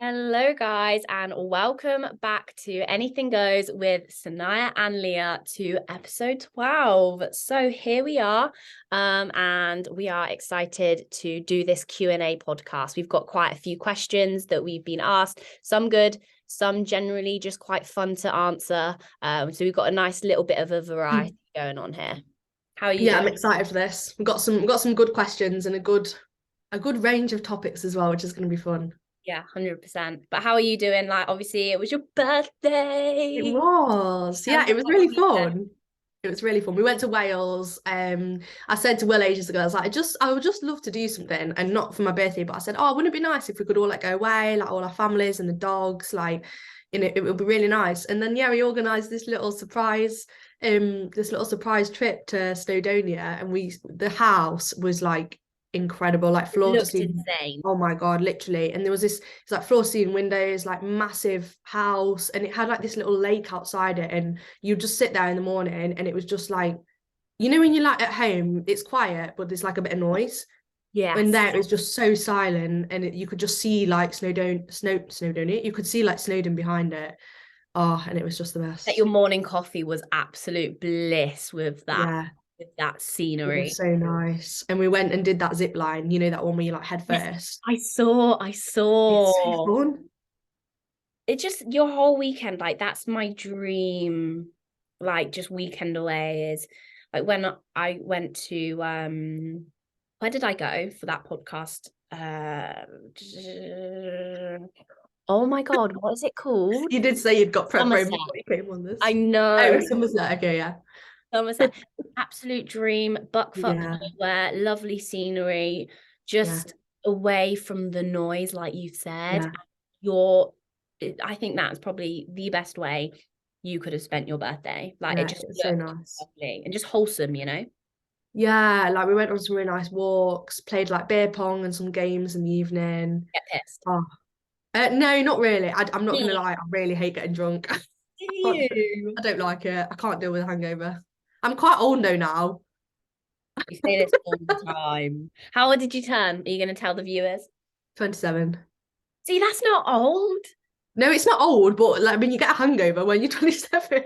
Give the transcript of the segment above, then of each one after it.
Hello guys, and welcome back to Anything Goes with Sania and Leah to episode 12. So here we are, and we are excited to do this Q&A podcast. We've got quite a few questions that we've been asked, some good, some generally just quite fun to answer. So we've got a nice little bit of a variety going on here. How are you doing? I'm excited for this. We've got some good questions and a good range of topics as well, which is going to be fun. Yeah, 100%. But how are you doing? Like, obviously, it was your birthday. It was. How Yeah, was it was your really weekend? fun. It was really fun. We went to Wales. I said to Will ages ago, I was like, I would just love to do something, and not for my birthday, but I said, oh, wouldn't it be nice if we could all like go away, like all our families and the dogs, like, it would be really nice. And then we organised this little surprise trip to Snowdonia, and the house was like incredible, like It floor to looked ceiling. insane. Oh my God, literally. And there was it's like floor to ceiling windows, like massive house, and it had like this little lake outside it. And you just sit there in the morning, and it was just like, when you're like at home, it's quiet, but there's like a bit of noise. And Yes. there it was just so silent, and you could just see like Snowdonia. You could see like Snowdon behind it. Oh, and it was just the That best. your morning coffee was absolute bliss with that, Yeah. with that It was scenery. so nice. And we went and did that zip line, that one where you like head Yes, first. I saw, I It's so saw. fun. It just your whole weekend, like that's my dream, like just weekend away is like when I went to where did I go for that podcast? Oh my God, what is it called? You did say you'd got prep brain Somerset. before you came on I this. know. Oh, Somerset. Okay, yeah. Somerset, absolute dream, buckfuck Yeah, nowhere, lovely scenery, yeah, just away from the noise, like you said. yeah, You're, I think that's probably the best way you could have spent your birthday. Like it yeah. just It's so looked nice. lovely and just wholesome, you know? Yeah, like we went on some really nice walks, played like beer pong and some games in the evening. Get pissed. Oh, no, not really. I'm not gonna Do lie. I really hate getting drunk. you? I don't like it. I can't deal with a hangover. I'm quite old though now. You say this all the time. How old did you turn? Are you going to tell the viewers? 27. See, that's not old. No, it's not old, but like, I mean, you get a hangover when you're 27.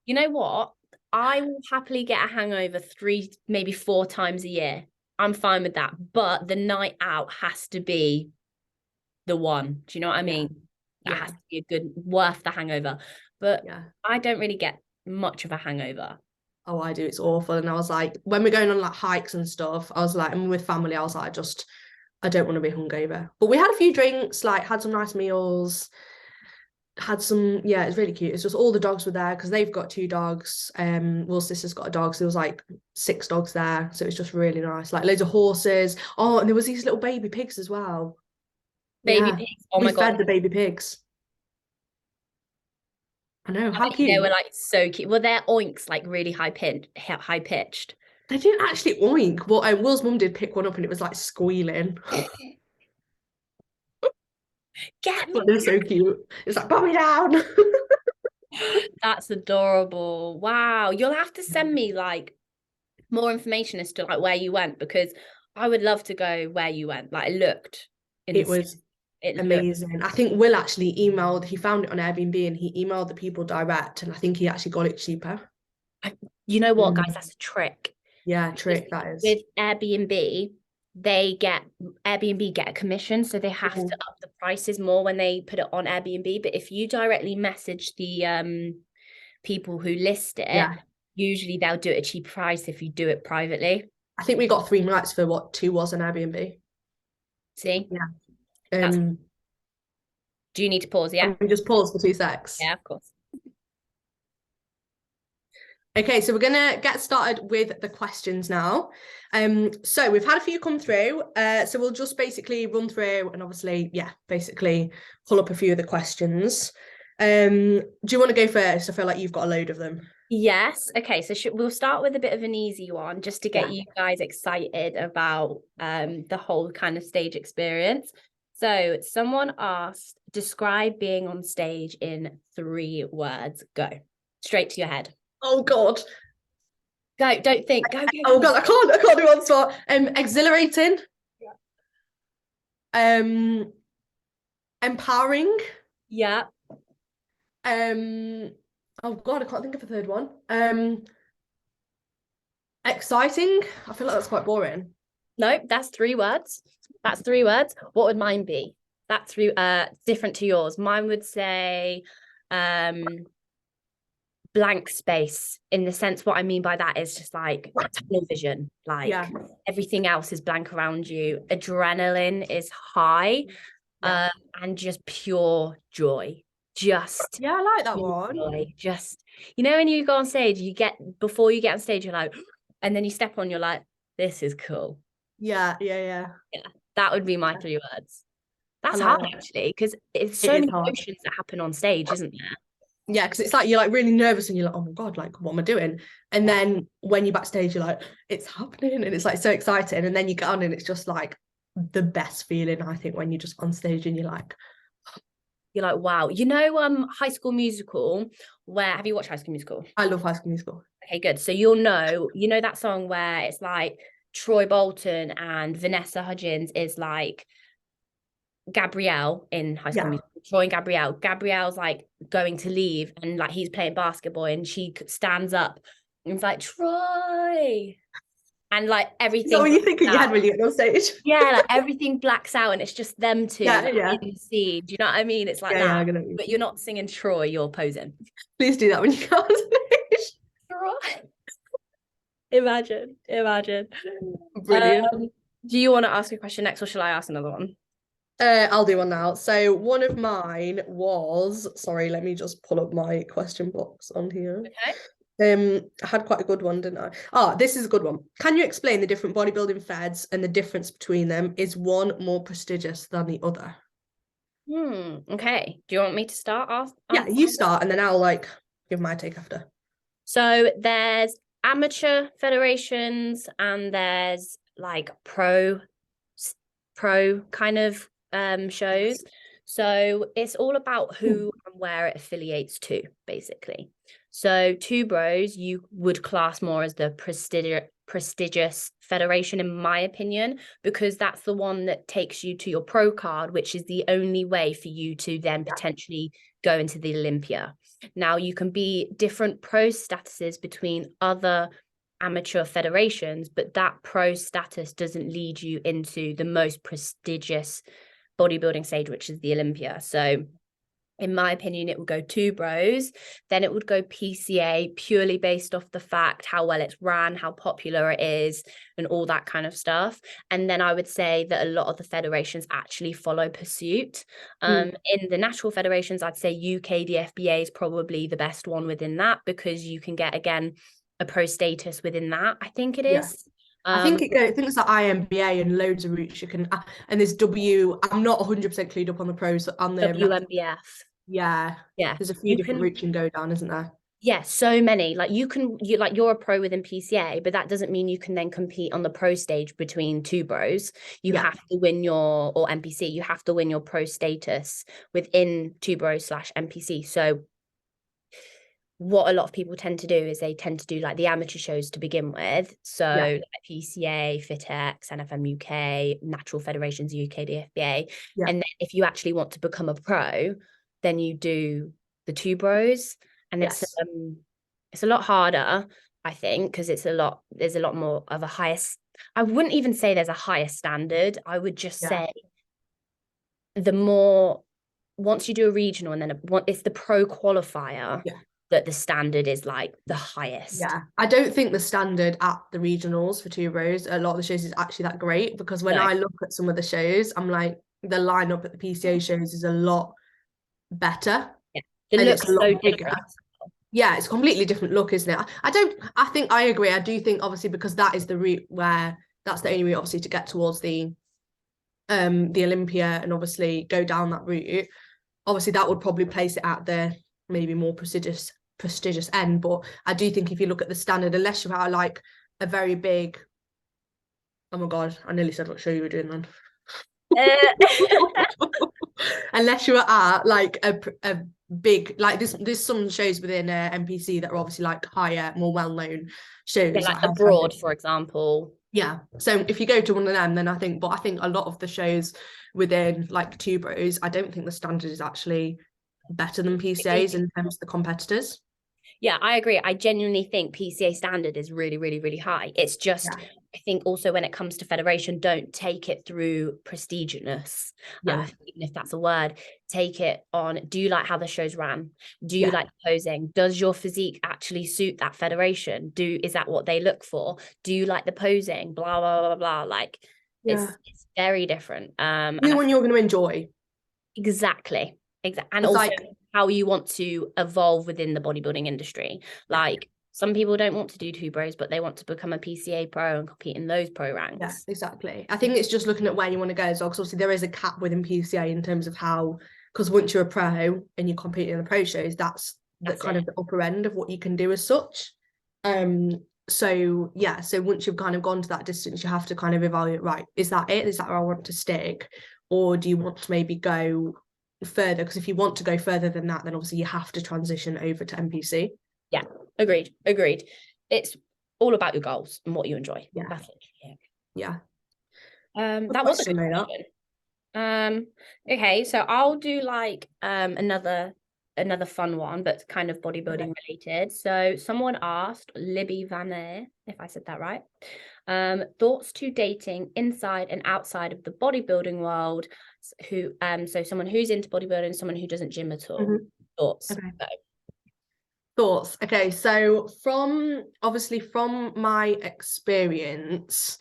You know what? I will happily get a hangover 3, maybe 4 times a year. I'm fine with that. But the night out has to be the one. Do you know what I Yeah, mean? That has yeah, to be a good, worth the hangover. But yeah. I don't really get much of a hangover. Oh, I do. It's awful. And I was like, when we're going on like hikes and stuff, I was like, and with family, I was like, I don't want to be hungover. But we had a few drinks, like had some nice meals, had some, yeah, it's really cute. It's just all the dogs were there because they've got 2 dogs. Will's sister's got a dog, so there was like 6 dogs there. So it was just really nice. Like loads of horses. Oh, and there was these little baby pigs as well. Baby Yeah. pigs. Oh We my God. fed the baby pigs. I know, I how bet you they were cute. like so cute. Were their oinks like really high pitched? They didn't actually oink, but Will's mum did pick one up and it was like squealing. Get me. But they're so cute. It's like, put me down. That's adorable. Wow. You'll have to send me like more information as to like where you went because I would love to go where you went. Like it looked It insane. was It looked. amazing. I think Will actually he found it on Airbnb and he emailed the people direct, and I think he actually got it cheaper. You know what, guys? Mm. That's a trick. Yeah, Because trick that is. with Airbnb, Airbnb get a commission, so they have to Mm. up the prices more when they put it on Airbnb. But if you directly message the people who list it, Yeah. usually they'll do it at a cheap price if you do it privately. I think we got 3 nights for what 2 was an Airbnb. See, Yeah. that's. Do you need to pause? Yeah. And we just pause for 2 secs. Yeah, of course. Okay, so we're gonna get started with the questions now. So we've had a few come through. So we'll just basically run through and obviously, yeah, basically pull up a few of the questions. Do you want to go first? I feel like you've got a load of them. Yes. Okay. So we'll start with a bit of an easy one just to get Yeah. you guys excited about the whole kind of stage experience. So someone asked, describe being on stage in 3 words. Go. Straight to your head. Oh God. Go. Don't think. Go, Oh go, go. God, I can't do one spot. Exhilarating. Um, Empowering. Yeah. Oh God, I can't think of a third one. Exciting. I feel like that's quite boring. No, that's 3 words. That's 3 words. What would mine be? That's different to yours. Mine would say blank space, in the sense, what I mean by that is just like tunnel vision, like Yeah. everything else is blank around you. Adrenaline is high, Yeah. and just pure joy. Just Yeah, I like that pure one. joy. Just, you know, when you go on stage, before you get on stage, you're like, and then you step on, you're like, this is cool. Yeah, yeah. Yeah, that would be my 3 words. I That's like hard, that. actually, because it's It so is many hard. emotions that happen on stage, isn't there? Yeah, because it's like you're like really nervous and you're like, oh my God, like what am I doing? And then when you're backstage, you're like, it's happening, and it's like so exciting. And then you get on and it's just like the best feeling, I think, when you're just on stage and you're like, You're like, wow. High School Musical, where, have you watched High School Musical? I love High School Musical. Okay, good. So you know that song where it's like Troy Bolton and Vanessa Hudgens is like Gabrielle in High School Yeah. Musical. Troy and Gabrielle. Gabrielle's like going to leave, and like he's playing basketball, and she stands up and it's like, Troy. And like Is that everything what you think in your head out. when you get on stage? Yeah, like everything blacks out, and it's just them two Yeah, like yeah. in the scene. Do you know what I mean? It's like Yeah, that. I get it. But you're not singing Troy, you're posing. Please do that when you get on stage. Troy. Imagine. Brilliant. Do you want to ask a question next, or shall I ask another one? I'll do one now. So one of mine was, sorry, let me just pull up my question box on here. Okay. I had quite a good one, didn't I? This is a good one. Can you explain the different bodybuilding feds and the difference between them? Is one more prestigious than the other? Okay. Do you want me to start? Yeah, you start and then I'll like give my take after. So there's amateur federations, and there's like pro kind of shows. So it's all about who and where it affiliates to, basically. So Two Bros, you would class more as the prestigious federation, in my opinion, because that's the one that takes you to your pro card, which is the only way for you to then potentially go into the Olympia. Now, you can be different pro statuses between other amateur federations, but that pro status doesn't lead you into the most prestigious bodybuilding stage, which is the Olympia. So in my opinion, it would go Two Bros, then it would go PCA, purely based off the fact how well it's ran, how popular it is, and all that kind of stuff. And then I would say that a lot of the federations actually follow pursuit. In the natural federations, I'd say UK DFBA is probably the best one within that, because you can get, again, a pro status within that, I think it is. I think I think it's the IMBA and loads of routes you can, and there's I'm not 100% clued up on the pros on the WMBF. Yeah. There's a few different routes you can go down, isn't there? Yeah, so many. Like you're a pro within PCA, but that doesn't mean you can then compete on the pro stage between Two Bros. You have to win or NPC. You have to win your pro status within Two Bros / NPC. So what a lot of people tend to do is they tend to do like the amateur shows to begin with. So like PCA, FitX, NFM UK, Natural Federations UK DFBA. And then if you actually want to become a pro, then you do the Two Bros. And it's a lot harder, I think, because there's a lot more of a highest. I wouldn't even say there's a higher standard. I would just say once you do a regional, and then it's the pro qualifier that the standard is like the highest. Yeah, I don't think the standard at the regionals for Two Bros, a lot of the shows, is actually that great, because when I look at some of the shows, I'm like, the lineup at the PCA shows is a lot better. Yeah, the look's so bigger. Yeah, it's a completely different look, isn't it? I think I agree. I do think, obviously, because that is the route that's the only route, obviously, to get towards the Olympia and obviously go down that route. Obviously, that would probably place it at the maybe more prestigious end. But I do think if you look at the standard, unless you are like a very big, oh my God, I nearly said what show you were doing then. Unless you are at like a big, like there's some shows within NPC that are obviously like higher, more well-known shows, like abroad, for example. Yeah. So if you go to one of them, then I think a lot of the shows within like Two Bros, I don't think the standard is actually better than PCAs in terms of the competitors. Yeah, I agree. I genuinely think PCA standard is really, really, really high. It's just, Yeah. I think also when it comes to federation, don't take it through prestigiousness. Yeah. Even if that's a word, take it on. Do you like how the shows ran? Do you Yeah. like posing? Does your physique actually suit that federation? Is that what they look for? Do you like the posing? Blah, blah, blah, blah. Like Yeah. it's very different. The one you're going to enjoy. Exactly. And It's also like, how you want to evolve within the bodybuilding industry. yeah. Like some people don't want to do Two Bros, but they want to become a PCA pro and compete in those pro Yeah, ranks. exactly. I think it's just looking at where you want to go as well, because obviously there is a cap within PCA in terms of how, because once you're a pro and you're competing in the pro shows, that's the kind it. of the upper end of what you can do as such. So yeah, so once you've kind of gone to that distance, you have to kind of evaluate, right, is that it? Is that where I want to stick? Or do you want to maybe go further? Because if you want to go further than that, then obviously you have to transition over to NPC. Yeah, agreed. It's all about your goals and what you enjoy. Yeah. That's it. Yeah. That was a good question. Okay, so I'll do like another fun one, but kind of bodybuilding related. So someone asked Libby Vaner, if I said that right, thoughts to dating inside and outside of the bodybuilding world. So someone who's into bodybuilding, someone who doesn't gym at all. Mm-hmm. Thoughts? Okay. Thoughts. Okay, so from my experience,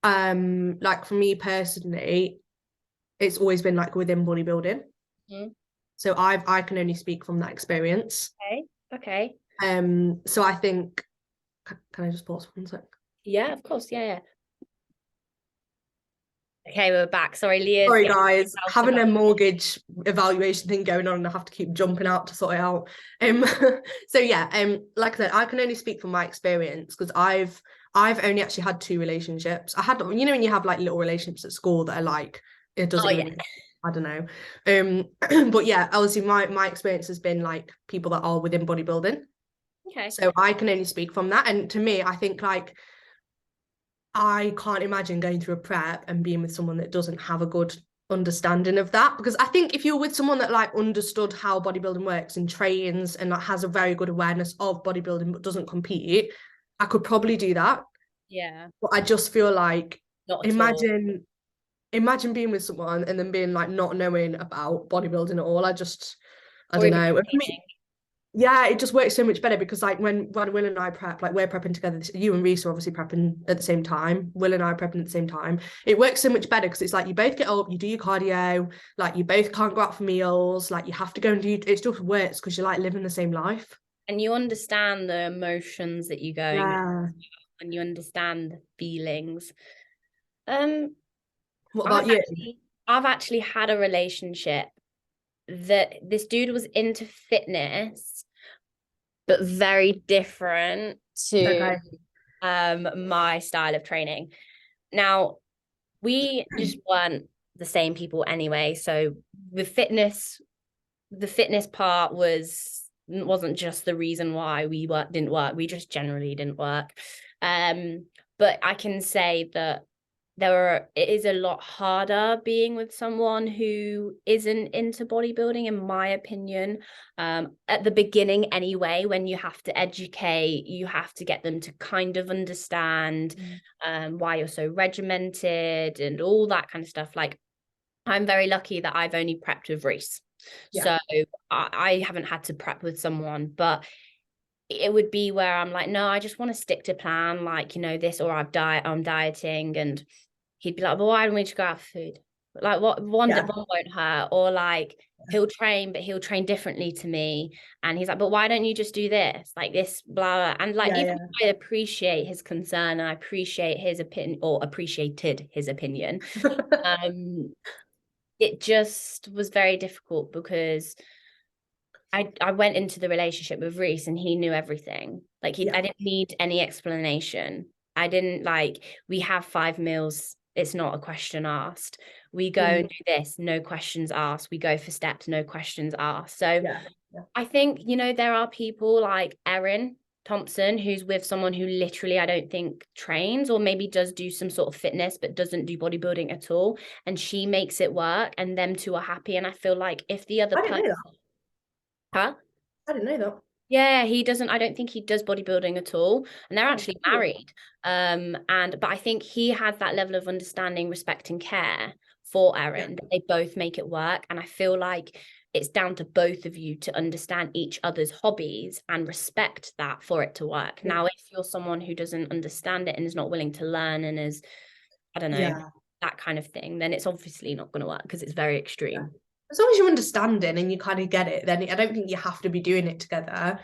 like for me personally, it's always been like within bodybuilding. Mm-hmm. So I can only speak from that experience. Okay. So I think, can I just pause for 1 sec? Yeah, of course. Yeah. Okay, we're back. Sorry, Leah. Sorry, guys, having a mortgage evaluation thing going on, and I have to keep jumping out to sort it out. So yeah, like I said, I can only speak from my experience because I've only actually had 2 relationships. I had, you know, when you have like little relationships at school that are like, it doesn't really, I don't know. But yeah, obviously my experience has been like people that are within bodybuilding. Okay. So I can only speak from that, and to me, I think like, I can't imagine going through a prep and being with someone that doesn't have a good understanding of that, because I think if you're with someone that like understood how bodybuilding works and trains and like has a very good awareness of bodybuilding but doesn't compete, I could probably do that. Yeah. But I just feel like, Not at all. imagine being with someone and then being like not knowing about bodybuilding at all. I Or don't even know. Yeah, it just works so much better because like when Will and I prep, like we're prepping together, you and Reese are obviously prepping at the same time, Will and I are prepping at the same time. It works so much better because it's like you both get up, you do your cardio, like you both can't go out for meals, like you have to go and do, it just works because you're like living the same life. And you understand the emotions that you're going Yeah. and you understand the feelings. What about you? I've actually had a relationship that this dude was into fitness, but very different to my style of training. Now, we just weren't the same people anyway. So the fitness part wasn't just the reason why we didn't work. We just generally didn't work. But I can say that it is a lot harder being with someone who isn't into bodybuilding, in my opinion. At the beginning anyway, when you have to educate, you have to get them to kind of understand why you're so regimented and all that kind of stuff. Like, I'm very lucky that I've only prepped with Reese. So I haven't had to prep with someone, but it would be where I'm like, no, I just want to stick to plan, like, you know, this, or I'm dieting, and he'd be like, well, why don't we just go out for food? Like, one won't hurt, or like he'll train, but he'll train differently to me, and he's like, but why don't you just do this, like this, blah, blah. And like, even I appreciate his concern and I appreciate his opinion, or appreciated his opinion. It just was very difficult because I went into the relationship with Reese and he knew everything. Like I didn't need any explanation. I didn't we have 5 meals. It's not a question asked. We go and do this, no questions asked. We go for steps, no questions asked. So I think, you know, there are people like Erin Thompson, who's with someone who literally I don't think trains, or maybe does do some sort of fitness but doesn't do bodybuilding at all, and she makes it work and them two are happy. And I feel like if the other I didn't person, know that. huh? I didn't know that. Yeah, he doesn't, I don't think he does bodybuilding at all. And they're Oh, actually cool. married. But I think he has that level of understanding, respect, and care for Yeah. Erin that they both make it work. And I feel like it's down to both of you to understand each other's hobbies and respect that for it to work. Yeah. Now, if you're someone who doesn't understand it and is not willing to learn and is, I don't know, Yeah. that kind of thing, then it's obviously not going to work because it's very Yeah. extreme. As long as you understand it and you kind of get it, then I don't think you have to be doing it together.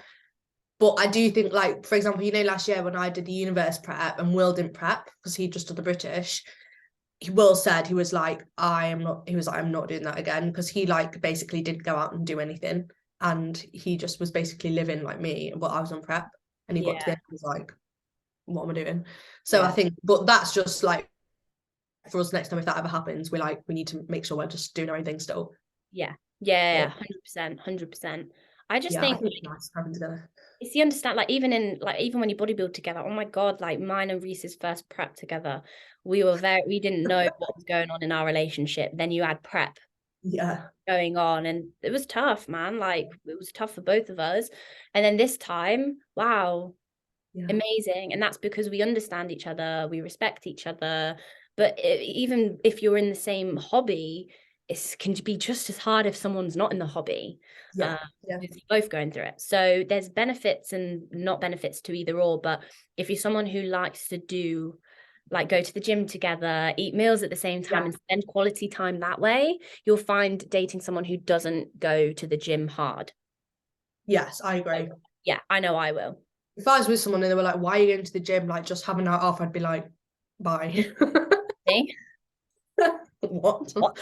But I do think, like, for example, you know, last year when I did the universe prep and Will didn't prep because he just did the British, Will said, he was like, I'm not doing that again, because he like basically didn't go out and do anything. And he just was basically living like me, but I was on prep. And he got to the Yeah. end, he was like, what am I doing? So I Yeah. think, but that's just like, for us next time, if that ever happens, we need to make sure we're just doing our own thing still. Yeah. Yeah. But 100%. 100%. I just yeah, I think think it's nice having together. it's the understand, like even when you bodybuild together, oh my God, like mine and Reese's first prep together, we didn't know what was going on in our relationship. Then you had prep Yeah. going on and it was tough, man. Like it was tough for both of us. And then this time, wow, Yeah. amazing. And that's because we understand each other, we respect each other. But even if you're in the same hobby, it can be just as hard if someone's not in the hobby. Yeah. Yeah. Because you're both going through it. So there's benefits and not benefits to either or. But if you're someone who likes to do, like, go to the gym together, eat meals at the same time, Yeah. and spend quality time that way, you'll find dating someone who doesn't go to the gym hard. Yes, I agree. Yeah, I know I will. If I was with someone and they were like, why are you going to the gym? Like, just have a night off, I'd be like, bye. See? What? What?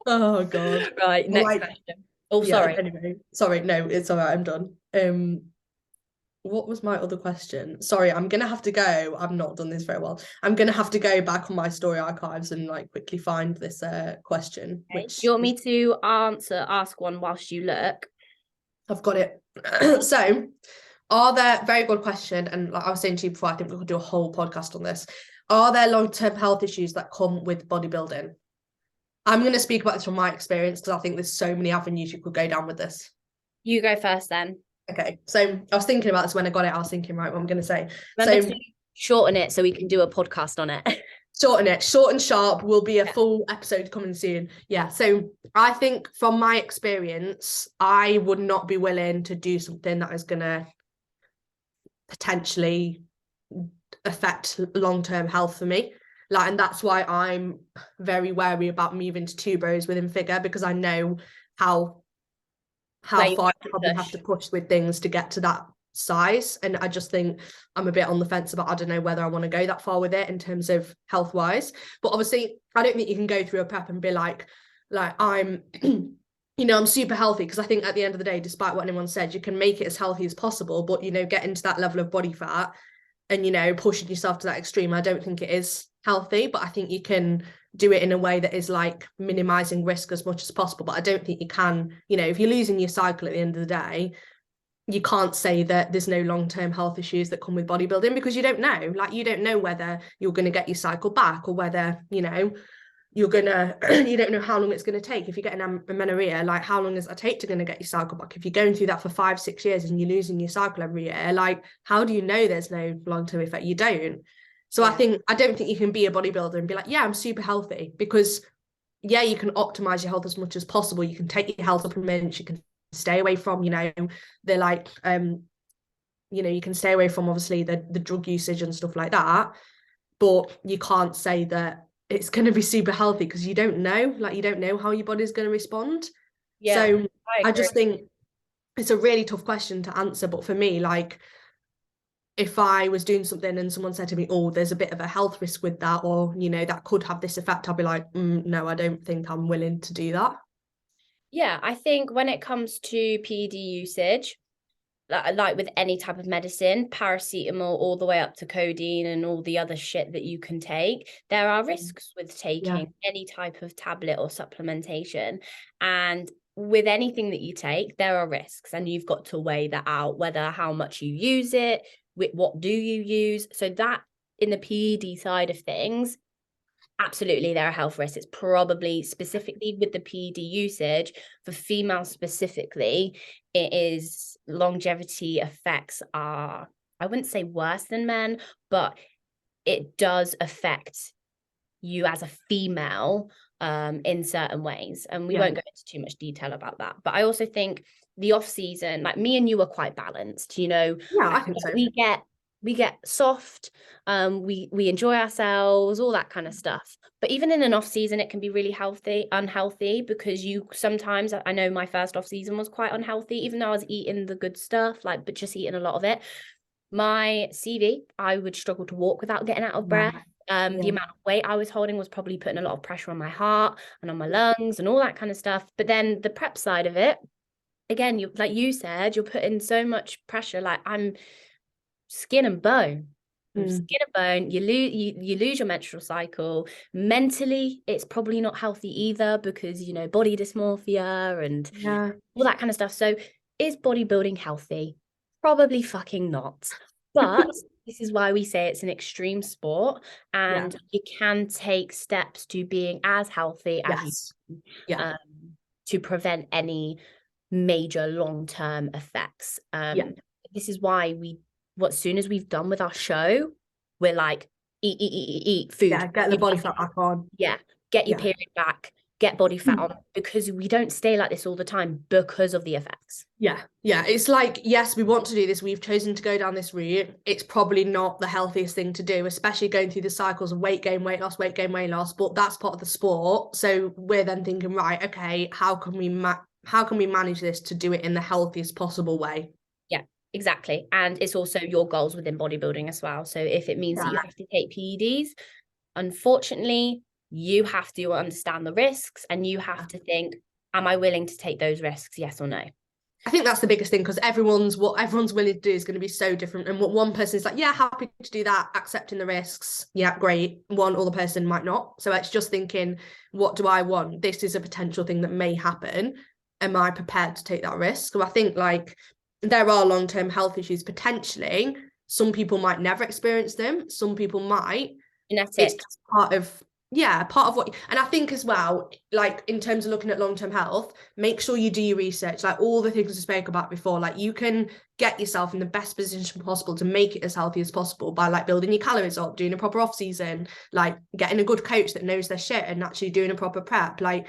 Oh God. Right, next Like, question. Oh, yeah, sorry. anyway. Sorry, no, it's all right, I'm done. What was my other question? Sorry, I'm gonna have to go. I've not done this very well. I'm gonna have to go back on my story archives and like quickly find this question, Okay. which Do you want me to ask one whilst you look? I've got it. So, are there, very good question, and like I was saying to you before, I think we could do a whole podcast on this. Are there long-term health issues that come with bodybuilding? I'm going to speak about this from my experience because I think there's so many avenues you could go down with this. You go first then. Okay, so I was thinking about this when I got it. I was thinking, right, what I'm going to say. Remember So to shorten it so we can do a podcast on it. shorten it, short and sharp will be a full episode coming soon. Yeah, so I think from my experience, I would not be willing to do something that is going to potentially affect long-term health for me. Like, and that's why I'm very wary about moving to two bros within figure, because I know how Where you far have I to probably push. have to push with things to get to that size. And I just think I'm a bit on the fence about, I don't know whether I want to go that far with it in terms of health wise. But obviously I don't think you can go through a prep and be like I'm I'm super healthy, because I think at the end of the day, despite what anyone said, you can make it as healthy as possible, but get into that level of body fat and pushing yourself to that extreme, I don't think it is healthy. But I think you can do it in a way that is like minimizing risk as much as possible. But I don't think you can, if you're losing your cycle at the end of the day, you can't say that there's no long-term health issues that come with bodybuilding, because you don't know. Like, you don't know whether you're going to get your cycle back, or whether you're gonna you don't know how long it's going to take. If you're getting amenorrhea, like, how long does that take to get your cycle back? If you're going through that for 5-6 years and you're losing your cycle every year, like, how do you know there's no long-term effect? You don't. So I don't think you can be a bodybuilder and be like, yeah, I'm super healthy, because yeah, you can optimize your health as much as possible. You can take your health supplements, you can stay away from they're like you can stay away from obviously the drug usage and stuff like that, but you can't say that it's going to be super healthy, because you don't know. Like, you don't know how your body's going to respond. So I just think it's a really tough question to answer. But for me, like, if I was doing something and someone said to me, oh, there's a bit of a health risk with that, or that could have this effect, I'll be like, no, I don't think I'm willing to do that. Yeah, I think when it comes to PED usage, like with any type of medicine, paracetamol all the way up to codeine and all the other shit that you can take, there are risks with taking any type of tablet or supplementation. And with anything that you take, there are risks, and you've got to weigh that out, whether how much you use it, what do you use. So that in the PED side of things, absolutely, there are health risks. It's probably specifically with the PED usage for females specifically, it is longevity effects are, I wouldn't say worse than men, but it does affect you as a female in certain ways. And we won't go into too much detail about that. But I also think the off season, like me and you are quite balanced, you know. Yeah, I think so. We get soft, we enjoy ourselves, all that kind of stuff. But even in an off season, it can be really unhealthy, because you sometimes, I know my first off season was quite unhealthy, even though I was eating the good stuff, like, but just eating a lot of it. My CV, I would struggle to walk without getting out of breath. The amount of weight I was holding was probably putting a lot of pressure on my heart and on my lungs and all that kind of stuff. But then the prep side of it, again, you, like you said, you're putting so much pressure. Like, I'm skin and bone. Skin and bone. You lose your menstrual cycle. Mentally, it's probably not healthy either, because, you know, body dysmorphia and all that kind of stuff. So is bodybuilding healthy? Probably fucking not. But this is why we say it's an extreme sport, and you can take steps to being as healthy as you can, to prevent any major long-term effects. This is why as soon as we've done with our show, we're like, eat food. Yeah, get the body fat back on. Yeah, get your period back, get body fat on, because we don't stay like this all the time because of the effects. Yeah, it's like, yes, we want to do this, we've chosen to go down this route. It's probably not the healthiest thing to do, especially going through the cycles of weight gain, weight loss, weight gain, weight loss, but that's part of the sport. So we're then thinking, right, okay, how can we manage this to do it in the healthiest possible way? Yeah, exactly. And it's also your goals within bodybuilding as well. So if it means that you have to take PEDs, unfortunately, you have to understand the risks, and you have to think, am I willing to take those risks? Yes or no? I think that's the biggest thing, because what everyone's willing to do is going to be so different. And what one person is like, yeah, happy to do that, accepting the risks, yeah, great. One other person might not. So it's just thinking, what do I want? This is a potential thing that may happen. Am I prepared to take that risk? So I think, like, there are long-term health issues potentially. Some people might never experience them. Some people might. Genetics. It's part of what, and I think as well, like, in terms of looking at long-term health, make sure you do your research, like all the things we spoke about before. Like, you can get yourself in the best position possible to make it as healthy as possible by, like, building your calories up, doing a proper off season, like getting a good coach that knows their shit, and actually doing a proper prep. Like,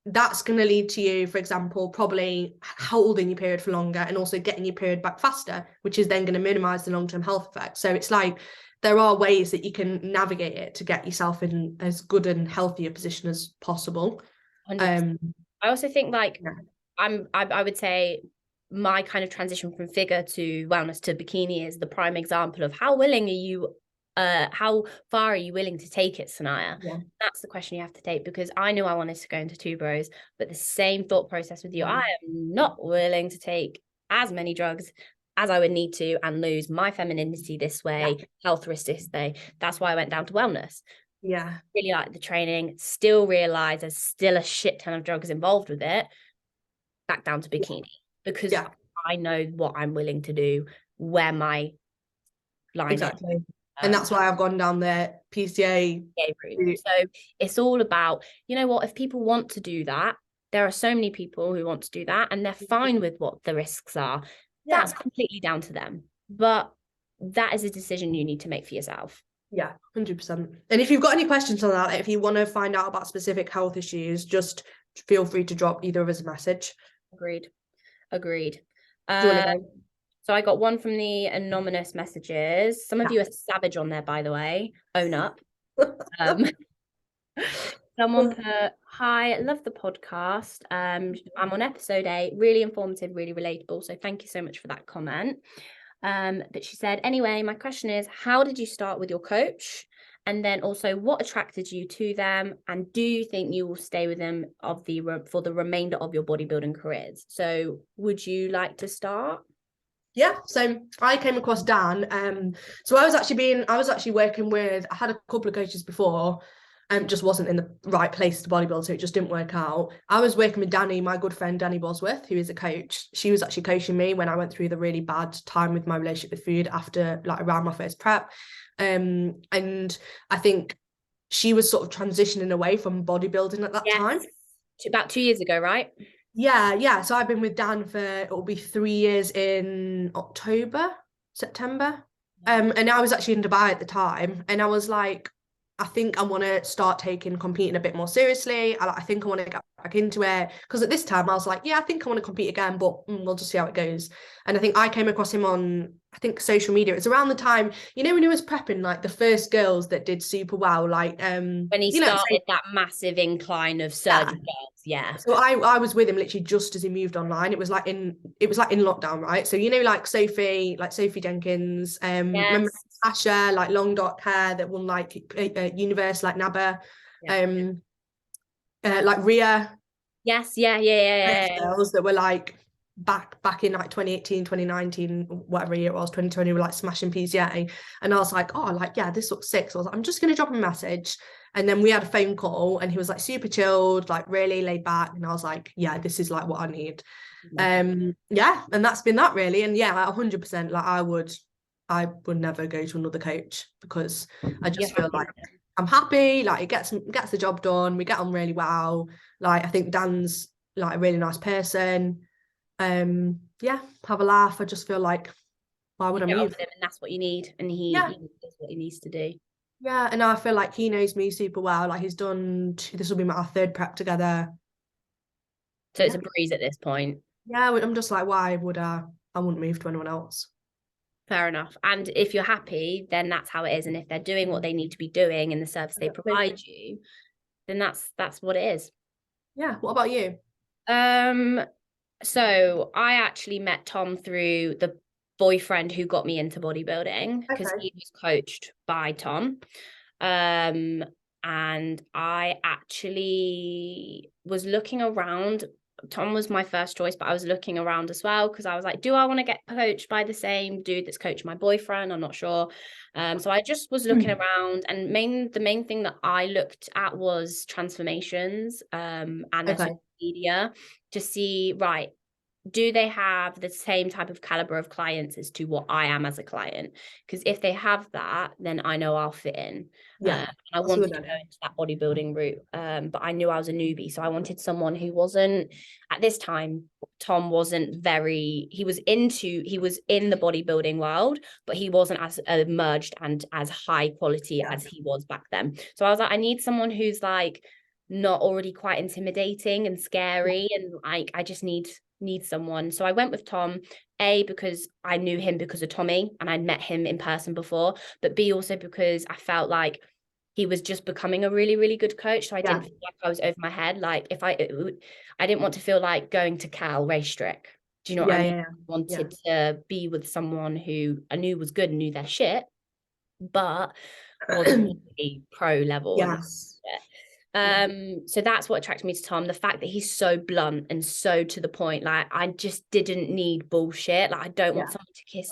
that's going to lead to you, for example, probably holding your period for longer, and also getting your period back faster, which is then going to minimize the long-term health effects. So it's like, there are ways that you can navigate it to get yourself in as good and healthier position as possible. I also think, like, I would say my kind of transition from figure to wellness to bikini is the prime example of how far are you willing to take it, Sania? That's the question you have to take, because I knew I wanted to go into two bros, but the same thought process with you. I am not willing to take as many drugs as I would need to and lose my femininity this way, health risk this way. That's why I went down to wellness. Really like the training, still realize there's still a shit ton of drugs involved with it. Back down to bikini, because I know what I'm willing to do, where my line is. And that's why I've gone down the PCA route. So it's all about, you know what, if people want to do that, there are so many people who want to do that, and they're fine with what the risks are. That's completely down to them. But that is a decision you need to make for yourself. 100%. And if you've got any questions on that, if you want to find out about specific health issues, just feel free to drop either of us a message. Agreed. So I got one from the anonymous messages. Some of you are savage on there, by the way. Own up. Someone put, hi, love the podcast. I'm on episode 8, really informative, really relatable. So thank you so much for that comment. But she said, anyway, my question is, how did you start with your coach? And then also, what attracted you to them? And do you think you will stay with them for the remainder of your bodybuilding careers? So would you like to start? Yeah, so I came across Dan. So I was actually working with, I had a couple of coaches before, just wasn't in the right place to bodybuild, so it just didn't work out. I was working with Danny, my good friend Danny Bosworth, who is a coach. She was actually coaching me when I went through the really bad time with my relationship with food after, like, around my first prep. And I think she was sort of transitioning away from bodybuilding at that time. About 2 years ago, right? Yeah. So I've been with Dan for, it'll be 3 years in September. And I was actually in Dubai at the time, and I was like, I think I want to start taking competing a bit more seriously. I think I want to get back into it, because at this time I was like, yeah, I think I want to compete again, but we'll just see how it goes. And I think I came across him on, I think, social media. It's around the time, when he was prepping like the first girls that did super well, like when he started that massive incline of surging girls. Yeah. So I was with him literally just as he moved online. It was like in lockdown, right? So like Sophie Jenkins, remember Asha, like long dark hair that won like Universe, like Naba, like Rhea. Yes, yeah. Girls that were like back in like 2018, 2019, whatever year it was, 2020, were like smashing PCA. And I was like, oh, like, yeah, this looks sick. So I was like, I'm just gonna drop him a message. And then we had a phone call, and he was like super chilled, like really laid back. And I was like, yeah, this is like what I need. Yeah, and that's been that really. And yeah, like 100%, like I would never go to another coach, because I just feel like I'm happy, like it gets the job done, we get on really well. Like I think Dan's like a really nice person. Yeah, have a laugh. I just feel like, why would I move? And that's what you need, and he does what he needs to do. Yeah, and I feel like he knows me super well. Like he's done, this will be our third prep together. So it's a breeze at this point. Yeah, I'm just like, why would I wouldn't move to anyone else. Fair enough. And if you're happy, then that's how it is. And if they're doing what they need to be doing in the service they provide you, then that's what it is. Yeah. What about you? So I actually met Tom through the boyfriend who got me into bodybuilding, because he was coached by Tom. And I actually was looking around. Tom was my first choice, but I was looking around as well, because I was like, do I want to get coached by the same dude that's coached my boyfriend? I'm not sure. So I just was looking around, and the main thing that I looked at was transformations and their social media, to see, right, do they have the same type of caliber of clients as to what I am as a client? Because if they have that, then I know I'll fit in. Yeah, I wanted to go into that bodybuilding route, but I knew I was a newbie, so I wanted someone who wasn't, at this time, Tom wasn't very, he was in the bodybuilding world, but he wasn't as emerged and as high quality as he was back then. So I was like, I need someone who's like not already quite intimidating and scary, and like I just need someone. So I went with Tom, A, because I knew him because of Tommy and I'd met him in person before, but B, also because I felt like he was just becoming a really, really good coach. So I didn't feel like I was over my head. Like if I didn't want to feel like going to Cal race strict. Do you know what I mean? I wanted to be with someone who I knew was good and knew their shit, but wasn't really pro level. Yes. So that's what attracted me to Tom. The fact that he's so blunt and so to the point. Like I just didn't need bullshit. Like I don't want someone to kiss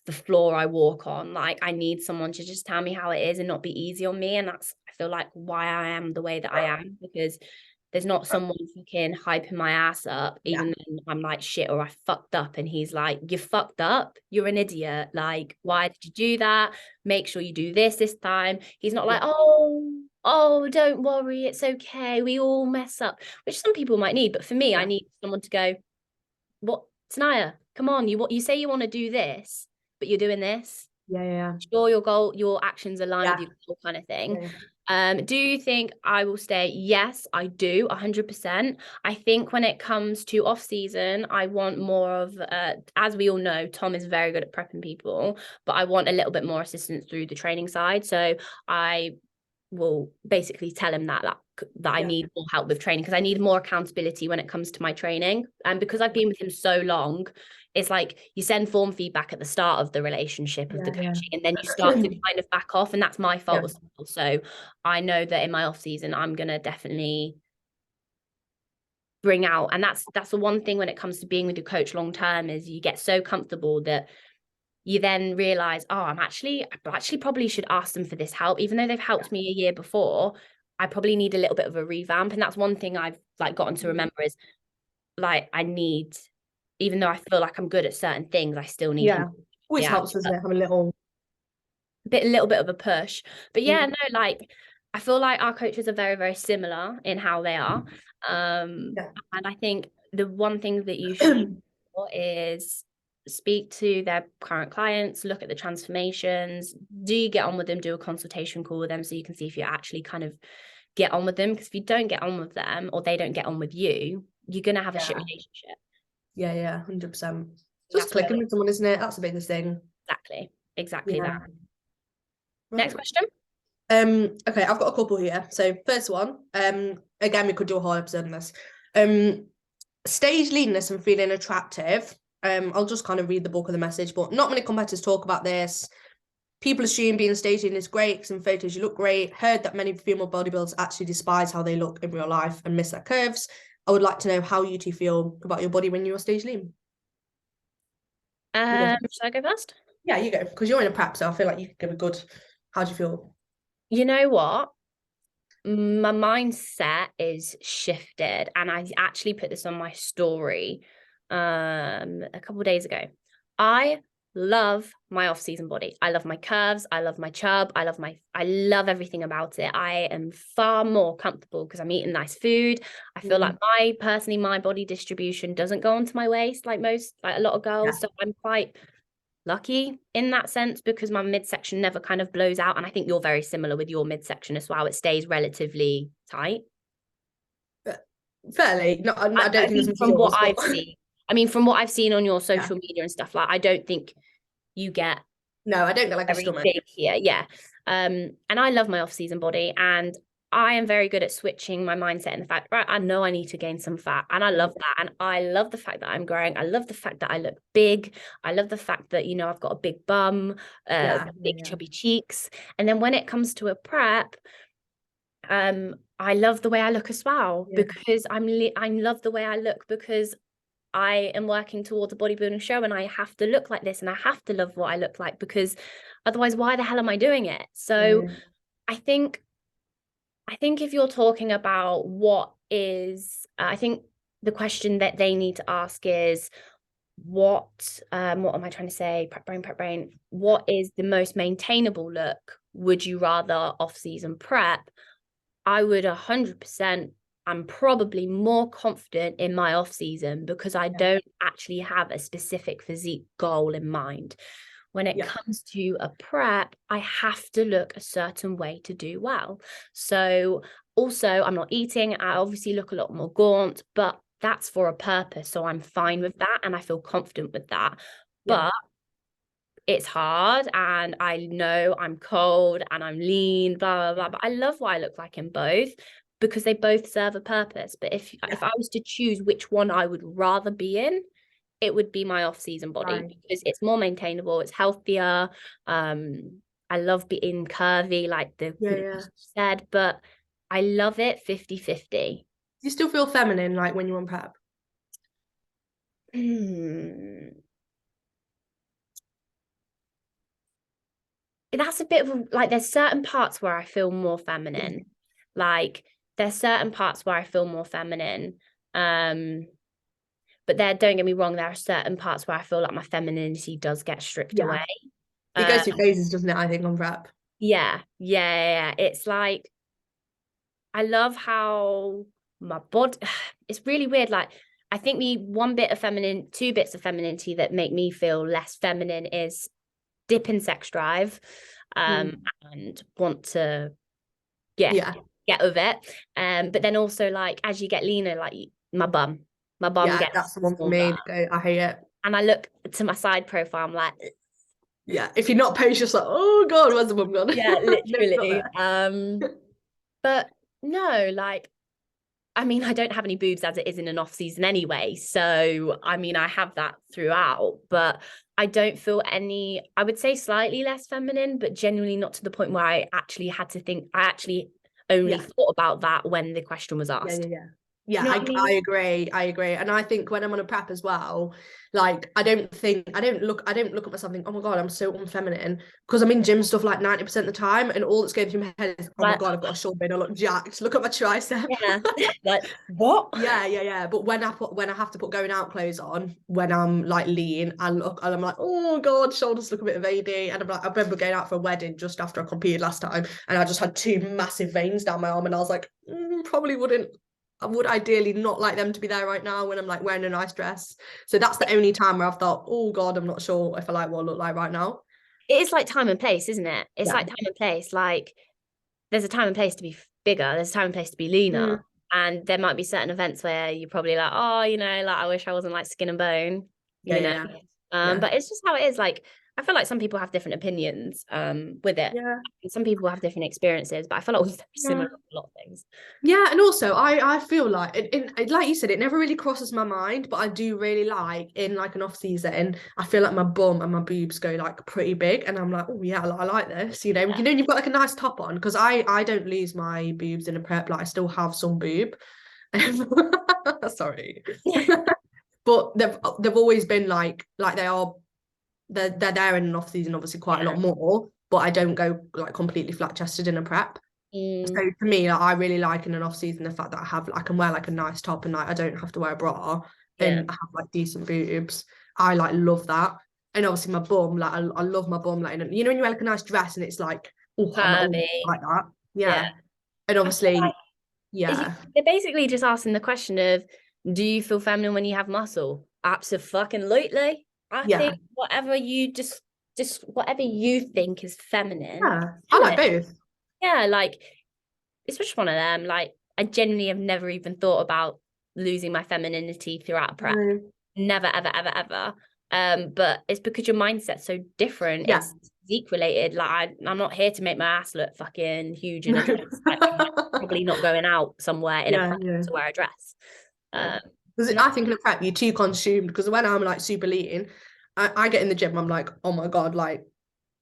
the floor I walk on. Like I need someone to just tell me how it is and not be easy on me. And that's, I feel like, why I am the way that I am, because there's not someone fucking hyping my ass up, even though I'm like shit or I fucked up, and he's like, you fucked up, you're an idiot. Like, why did you do that? Make sure you do this time. He's not like, oh, don't worry, it's okay, we all mess up, which some people might need, but for me, I need someone to go, what, Sania, come on, you say you want to do this, but you're doing this. Sure, your actions align with your goal, kind of thing. Do you think I will stay? Yes, I do, 100%. I think when it comes to off season, I want more of, as we all know, Tom is very good at prepping people, but I want a little bit more assistance through the training side. So I will basically tell him that I need more help with training, because I need more accountability when it comes to my training. And because I've been with him so long, it's like you send form feedback at the start of the relationship of the coaching, and then you start to kind of back off, and that's my fault as well. So I know that in my off season, I'm gonna definitely bring out, and that's the one thing when it comes to being with your coach long term, is you get so comfortable that you then realize, oh, I actually probably should ask them for this help, even though they've helped me a year before. I probably need a little bit of a revamp. And that's one thing I've like gotten to remember is like I need, even though I feel like I'm good at certain things, I still need him. Always helps, doesn't it? Have a little little bit of a push. But yeah, no, like I feel like our coaches are very, very similar in how they are. And I think the one thing that you should do is speak to their current clients, look at the transformations. Do you get on with them? Do a consultation call with them so you can see if you actually kind of get on with them. Because if you don't get on with them or they don't get on with you, you're gonna have a shit relationship. Yeah, 100%. Just clicking with someone, isn't it? That's the biggest thing. Exactly that. Right. Next question. Okay, I've got a couple here. So first one, again, we could do a whole episode on this. Stage leanness and feeling attractive. I'll just kind of read the bulk of the message, but not many competitors talk about this. People assume being stage lean is great because in photos you look great. Heard that many female bodybuilders actually despise how they look in real life and miss their curves. I would like to know how you two feel about your body when you're stage lean. Should I go first? Yeah, you go, because you're in a prep, so I feel like you could give a good. How do you feel? You know what? My mindset is shifted, and I actually put this on my story a couple of days ago. I love my off-season body. I love my curves, I love my chub, I love everything about it. I am far more comfortable because I'm eating nice food. I feel like my body distribution doesn't go onto my waist like a lot of girls. So I'm quite lucky in that sense because my midsection never kind of blows out, and I think you're very similar with your midsection as well. It stays relatively tight. Fairly. No, I don't think from what I've seen. I mean, from what I've seen on your social media and stuff, like I don't think you get. No, I don't get like a stomach. Big here, yeah. And I love my off-season body, and I am very good at switching my mindset and the fact, right, I know I need to gain some fat, and I love that. And I love the fact that I'm growing. I love the fact that I look big. I love the fact that, you know, I've got a big bum, big chubby cheeks. And then when it comes to a prep, I love the way I look as well because I love the way I look because I am working towards a bodybuilding show and I have to look like this and I have to love what I look like because otherwise why the hell am I doing it? So I think if you're talking about what is, I think the question that they need to ask is what am I trying to say? Prep brain. What is the most maintainable look? Would you rather off-season prep? I would 100%. I'm probably more confident in my off season because I don't actually have a specific physique goal in mind. When it comes to a prep, I have to look a certain way to do well. So also I'm not eating. I obviously look a lot more gaunt, but that's for a purpose. So I'm fine with that. And I feel confident with that. But it's hard and I know I'm cold and I'm lean, blah, blah, blah. But I love what I look like in both because they both serve a purpose. But if I was to choose which one I would rather be in, it would be my off-season body because it's more maintainable, it's healthier. I love being curvy, like the said, but I love it 50-50. You still feel feminine like when you're on prep? That's a bit of like there's certain parts where I feel more feminine. Like there's certain parts where I feel more feminine. But there, don't get me wrong, there are certain parts where I feel like my femininity does get stripped away. It goes through phases, doesn't it? I think on prep. Yeah. It's like I love how my body. It's really weird. Like I think the two bits of femininity that make me feel less feminine is dip in sex drive and want to get of it, but then also like as you get leaner, like my bum gets that's the one for me. I hate it, and I look to my side profile, I'm like if you're not posed, just like, oh god, where's the bum gone? Literally. But no, like I mean, I don't have any boobs as it is in an off season anyway. So, I mean, I have that throughout, but I don't feel any, I would say slightly less feminine, but genuinely not to the point where I actually had to think, I actually only thought about that when the question was asked. Yeah, You know what I I mean? agree. I agree. And I think when I'm on a prep as well, like I don't look at myself and think, oh my God, I'm so unfeminine. Because I'm in gym stuff like 90% of the time and all that's going through my head is, oh my Like, God, I've got a shoulder and I look jacked. Look at my tricep. yeah, like what? Yeah. But when I have to put going out clothes on, when I'm like lean, I look and I'm like, oh God, shoulders look a bit veiny. And I'm like, I remember going out for a wedding just after I competed last time, and I just had two massive veins down my arm, and I was like, probably wouldn't. I would ideally not like them to be there right now when I'm like wearing a nice dress. So that's the only time where I've thought, oh God, I'm not sure if I like what I look like right now. It is like time and place, isn't it? It's Yeah. like time and place. Like there's a time and place to be bigger. There's a time and place to be leaner. Mm. And there might be certain events where you're probably like, oh, like I wish I wasn't like skin and bone, Yeah, you know. yeah, yeah. But it's just how it is. Like I feel like some people have different opinions with it. Yeah. Some people have different experiences, but I feel like we're very Yeah. similar with a lot of things. Yeah, and also I feel like like you said, it never really crosses my mind, but I do really like in like an off season, I feel like my bum and my boobs go like pretty big, and I'm like, oh yeah, I like this, you've got like a nice top on, because I don't lose my boobs in a prep, like I still have some boob. Sorry. But they've always been like they're there in an off season obviously quite a lot more, but I don't go like completely flat chested in a prep. So Mm, for me, like, I really like in an off season the fact that I can wear like a nice top, and like I don't have to wear a bra, yeah. and I have like decent boobs. I like love that. And obviously my bum, like I love my bum, like when you wear like a nice dress and it's like, oh, I'm like, oh, Curvy. like that. Yeah. Yeah. And I feel obviously, like yeah. they're basically just asking the question of, do you feel feminine when you have muscle? Absolutely. I Yeah. think whatever you just whatever you think is feminine, Yeah. I do like it. both. Yeah, like it's just one of them. Like I genuinely have never even thought about losing my femininity throughout a prep. Mm. Never, ever, ever, ever. But it's because your mindset's so different. Yeah. It's physique related. Like I'm not here to make my ass look fucking huge in a dress. Like I'm probably not going out somewhere in a Yeah, prep yeah. to wear a dress. Yeah. Um, Because and I think in a prep you're too consumed, because when I'm like super lean, I get in the gym, I'm like, oh my God, like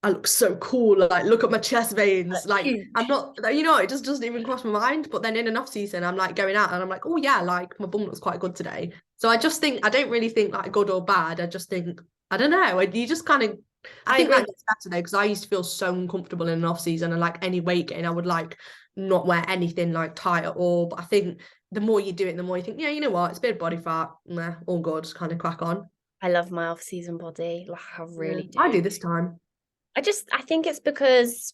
I look so cool. Like, look at my chest veins. that's Like, I'm huge. not, it just doesn't even cross my mind. But then in an off season, I'm like going out and I'm like, oh yeah, like my bum looks quite good today. So I just think, I don't really think like good or bad. I just think, I don't know. You just kind of, I I think agree. that gets better though, because I used to feel so uncomfortable in an off season, and like any weight gain, I would like not wear anything like tight at all. But I think the more you do it, the more you think, yeah, you know what, it's a bit of body fat. Nah, all good, just kind of crack on. I love my off-season body. Like I Yeah, really I do. do this time. I think it's because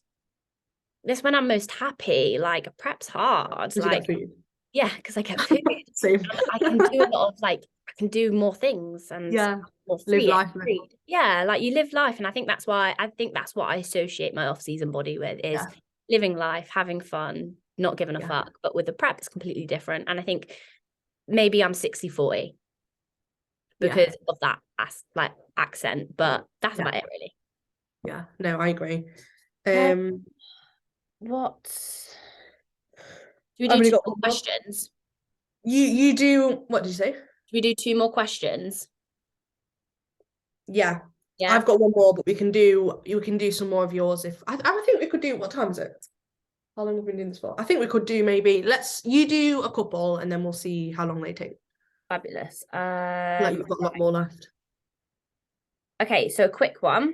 it's when I'm most happy. Like prep's hard. Because you get Like food. yeah, because I get food. Same. And I can do a lot of like I can do more things and Yeah. more Live free. life, man. Yeah, like you live life, and I think that's what I associate my off-season body with is Yeah. living life, having fun, not giving a Yeah. fuck. But with the prep, it's completely different. And I think maybe I'm 60-40 Yeah. because of that like accent, but that's Yeah. about it really. Yeah. No, I agree. Uh, Um, what do we I've do only two got more one more. questions? You do, what did you say? Do we do two more questions? Yeah. Yeah, I've got one more, but we can do some more of yours if I think we could do, what time is it? How long have we been doing this for? I think we could do maybe, you do a couple and then we'll see how long they take. fabulous. Like you've got a lot more left. Okay, so a quick one.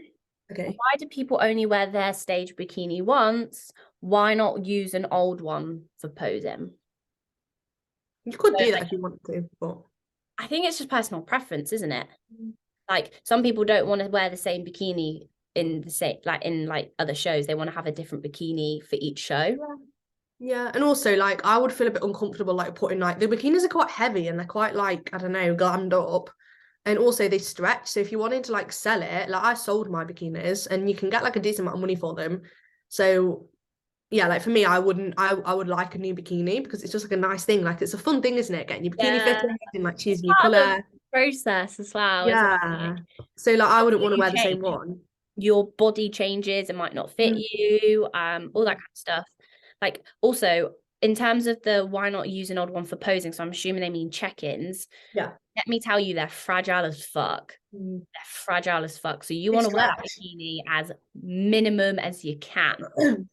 Okay. Why do people only wear their stage bikini once? Why not use an old one for posing? You could So, do that like, if you want to, but I think it's just personal preference, isn't it? Like some people don't want to wear the same bikini in the same like in like other shows. They want to have a different bikini for each show. yeah. Yeah, and also like I would feel a bit uncomfortable like putting like the bikinis are quite heavy and they're quite like, I don't know, glammed up. And also they stretch. So if you wanted to like sell it, like I sold my bikinis and you can get like a decent amount of money for them. So yeah, like for me, I would like a new bikini because it's just like a nice thing. Like it's a fun thing, isn't it? Getting your bikini Yeah, fitted and like it's choosing your part of the colour. process as well, isn't it? Yeah. Like So like I wouldn't after want to you wear the same change, one. your body changes, it might not fit Mm. you, all that kind of stuff. Like also in terms of the why not use an old one for posing, so I'm assuming they mean check-ins. Yeah. Let me tell you, they're fragile as fuck. They're fragile as fuck. So you want to wear that bikini as minimum as you can.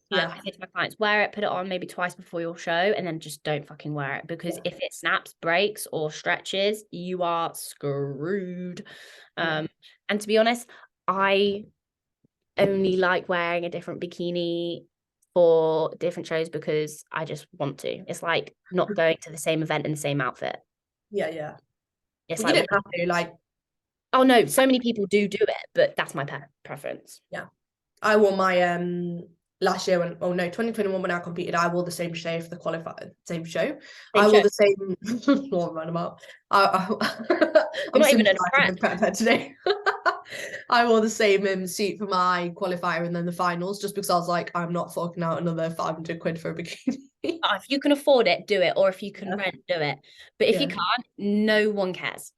Yeah. I say to my clients, wear it, put it on maybe twice before your show, and then just don't fucking wear it, because if it snaps, breaks, or stretches, you are screwed. And to be honest, I only like wearing a different bikini for different shows because I just want to. It's like not going to the same event in the same outfit. Yeah. It's Well, like, you don't have to, like. oh no, so many people do it, but that's my preference. Yeah. I wore my last year 2021 when I competed, I wore the same show for the qualifier, same show. I wore the same what am I about? I'm not even sympathising with Pepper today. I wore the same suit for my qualifier and then the finals, just because I was like, I'm not forking out another 500 quid for a bikini. If you can afford it, do it. Or if you can rent, do it. But if you can't, no one cares.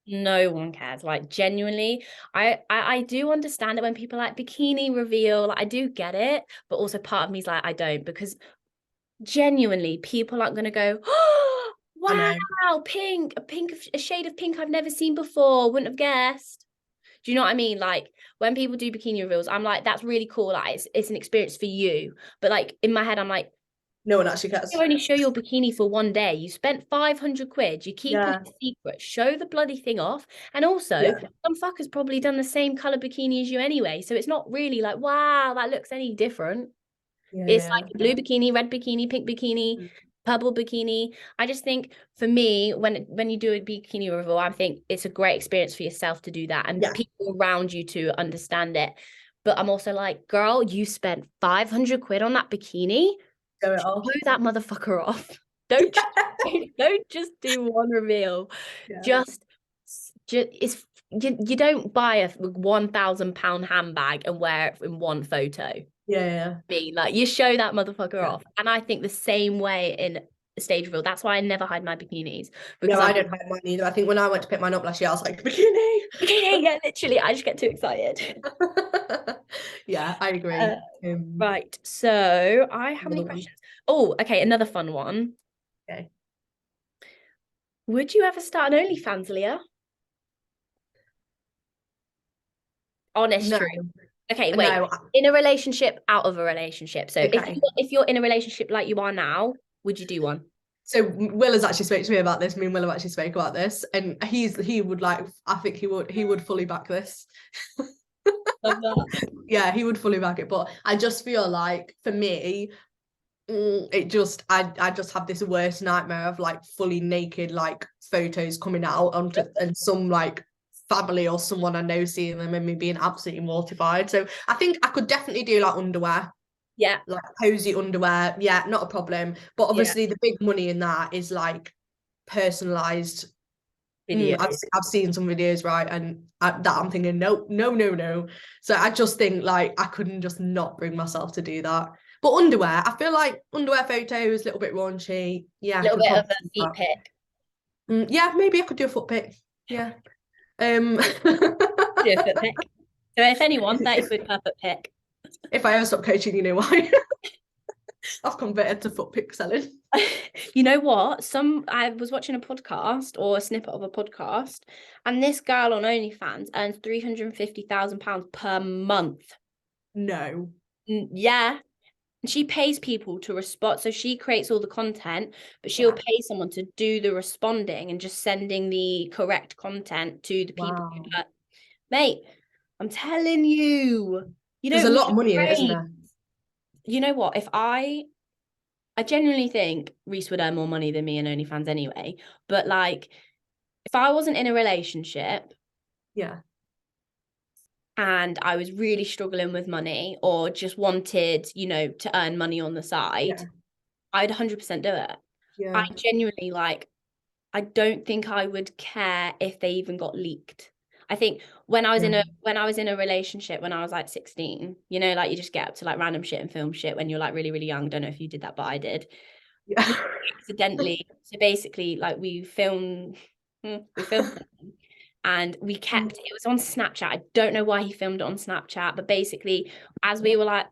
No one cares. Like, genuinely, I do understand it when people like bikini reveal. Like, I do get it, but also part of me is like, I don't, because genuinely people aren't going to go, oh wow, pink, a shade of pink I've never seen before, wouldn't have guessed. Do you know what I mean? Like, when people do bikini reveals, I'm like, that's really cool. Like, it's an experience for you. But like, in my head, I'm like, no one actually cares. You only show your bikini for one day. You spent 500 quid. You keep it a secret. Show the bloody thing off. And also, some fucker's probably done the same color bikini as you anyway. So it's not really like, wow, that looks any different. It's like a blue bikini, red bikini, pink bikini, purple bikini. I just think, for me, when you do a bikini reveal, I think it's a great experience for yourself to do that and people around you to understand it. But I'm also like, girl, you spent 500 quid on that bikini. Show that motherfucker off. Don't just do one reveal. Just it's you don't buy a £1,000 handbag and wear it in one photo. Like, you show that motherfucker off. And I think the same way in a stage reveal. That's why I never hide my bikinis. Because I don't hide mine either. I think when I went to pick mine up last year, I was like, bikini. Yeah, literally, I just get too excited. Yeah, I agree. Right, so I have any questions? Oh, okay, another fun one. Okay. Would you ever start an OnlyFans, Leah? Honest truth. Okay, wait. No. In a relationship, out of a relationship. So if you're in a relationship like you are now, would you do one? So Will has actually spoke to me about this. Me and Will have actually spoke about this, and he would like. I think he would fully back this. Love that. Yeah, he would fully back it. But I just feel like, for me, I just have this worst nightmare of like fully naked like photos coming out onto, and some like family or someone I know seeing them and me being absolutely mortified. So I think I could definitely do like underwear. Yeah. Like cozy underwear. Yeah, not a problem. But obviously the big money in that is like personalized video. I've seen some videos, right? And that I'm thinking, no. So I just think like I couldn't just not bring myself to do that. But underwear, I feel like underwear photos, a little bit raunchy. Yeah. A little bit of a feet pic. Yeah, maybe I could do a foot pic. Yeah. Do a foot pic. So if anyone, 30 quid per foot pic. If I ever stop coaching, you know why. I've converted to foot pic selling. You know what? I was watching a podcast or a snippet of a podcast, and this girl on OnlyFans earns £350,000 per month. No. Yeah. And she pays people to respond. So she creates all the content, but she'll pay someone to do the responding and just sending the correct content to the people. Mate, I'm telling you, there's a lot of money in it, isn't there? You know what? I genuinely think Reese would earn more money than me in OnlyFans anyway. But like, if I wasn't in a relationship, and I was really struggling with money or just wanted, to earn money on the side, I'd 100% do it. I genuinely I don't think I would care if they even got leaked. I think when I was in a relationship when I was like 16, like you just get up to like random shit and film shit when you're like really, really young. Don't know if you did that, but I did. Accidentally. So basically, like we filmed and we kept it was on Snapchat. I don't know why he filmed it on Snapchat, but basically as we were like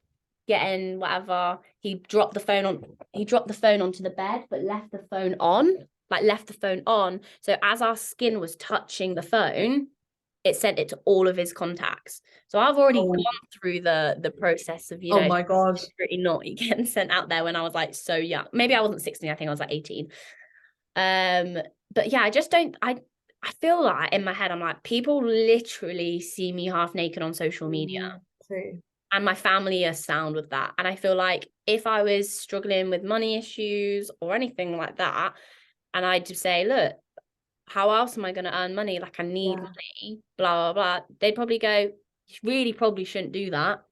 getting whatever. He dropped the phone onto the bed, but left the phone on. So as our skin was touching the phone, it sent it to all of his contacts. So I've already gone through the process of, Oh my God. pretty naughty getting sent out there when I was like so young. Maybe I wasn't 16, I think I was like 18. But yeah, I just don't, I feel like in my head, I'm like, people literally see me half naked on social media. True. And my family are sound with that. And I feel like if I was struggling with money issues or anything like that, and I just say, look, how else am I going to earn money? Like, I need money, blah, blah, blah. They'd probably go, you really probably shouldn't do that.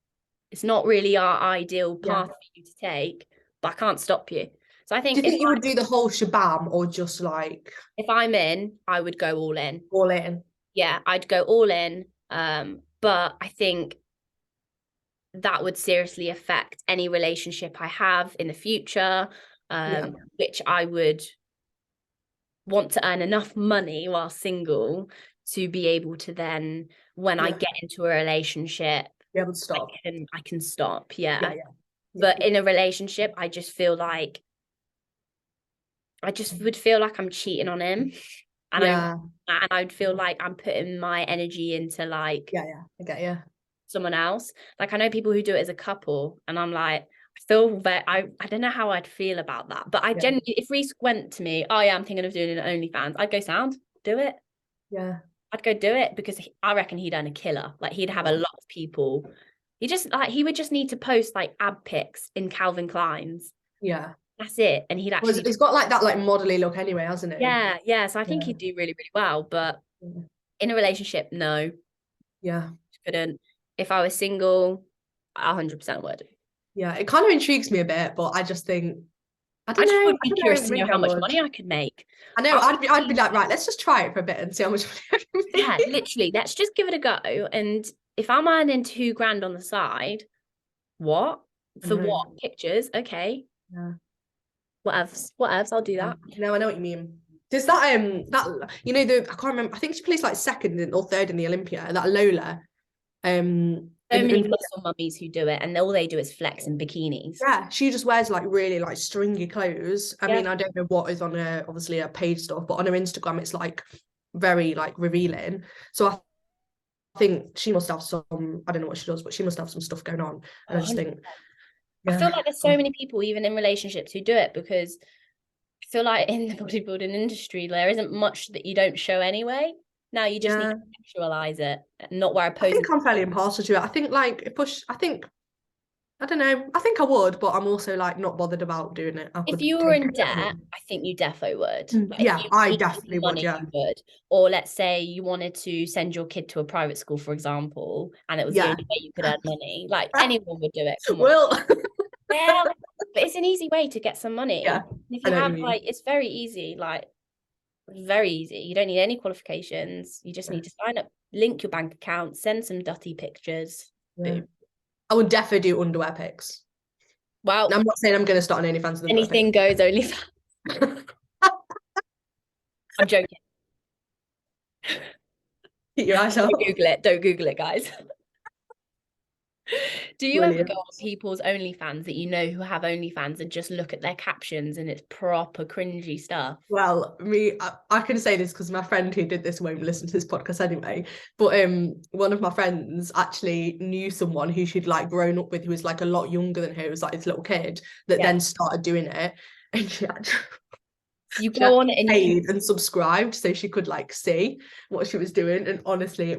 It's not really our ideal path for you to take, but I can't stop you. So I think Do you think you would do the whole shabam or just like... If I'm in, I would go all in. All in? Yeah, I'd go all in. But I think that would seriously affect any relationship I have in the future, which I would want to earn enough money while single to be able to then, when I get into a relationship, be able to stop. I can stop. But in a relationship, I just feel like I just would feel like I'm cheating on him. And I'd feel like I'm putting my energy into like I get you. Someone else. Like, I know people who do it as a couple, and I'm like, I feel that I don't know how I'd feel about that. But I genuinely, if Reese went to me, oh yeah, I'm thinking of doing an OnlyFans, I'd go, sound, do it. Yeah. I'd go do it, because I reckon he'd earn a killer. Like, he'd have a lot of people. He would just need to post like ab pics in Calvin Klein's. Yeah. That's it. And he'd actually... He's got like that like modelly look anyway, hasn't he? Yeah. So I think he'd do really, really well. But in a relationship, no. Yeah. Couldn't. If I was single, 100% would. Yeah, it kind of intrigues me a bit, but I just think, I don't just know. would be curious to know how much money I could make. I know, I'd be like, right, let's just try it for a bit and see how much money I can make. Yeah, literally, let's just give it a go. And if I'm earning $2,000 on the side, what? For what? Pictures? Okay. Yeah. What else? I'll do that. No, I know what you mean. There's that you know, I can't remember, I think she plays like second or third in the Olympia, that Lola. So many muscle mummies who do it, and all they do is flex in bikinis. Yeah, she just wears like really like stringy clothes. I mean, I don't know what is on her, obviously her page stuff, but on her Instagram it's like very like revealing. So I think she must have some, I don't know what she does, but she must have some stuff going on. And I just think, I feel like there's so many people, even in relationships, who do it, because I feel like in the bodybuilding industry there isn't much that you don't show anyway. Now you just need to sexualize it, not wear a pose. I think I'm fairly impartial to it. I think like I don't know, I think I would, but I'm also like not bothered about doing it. If you were in debt, I think you defo would. Like, yeah, I definitely would, yeah. You would. Or let's say you wanted to send your kid to a private school, for example, and it was the only way you could earn money. Like, anyone would do it. Come on. Yeah, but it's an easy way to get some money. Yeah. If you have like, it's very easy, like very easy. You don't need any qualifications. You just need to sign up, link your bank account, send some dutty pictures. Boom. I would definitely do underwear pics. Wow. And I'm not saying I'm going to start an OnlyFans. Anything goes OnlyFans. I'm joking. Keep your eyes out. Don't Google it, guys. Do you ever go on people's OnlyFans that you know who have OnlyFans and just look at their captions and it's proper cringy stuff? Well, I can say this because my friend who did this won't listen to this podcast anyway. But one of my friends actually knew someone who she'd like grown up with, who was like a lot younger than her. It was like this little kid that then started doing it, and she actually you go on it and paid and subscribed so she could like see what she was doing. And honestly,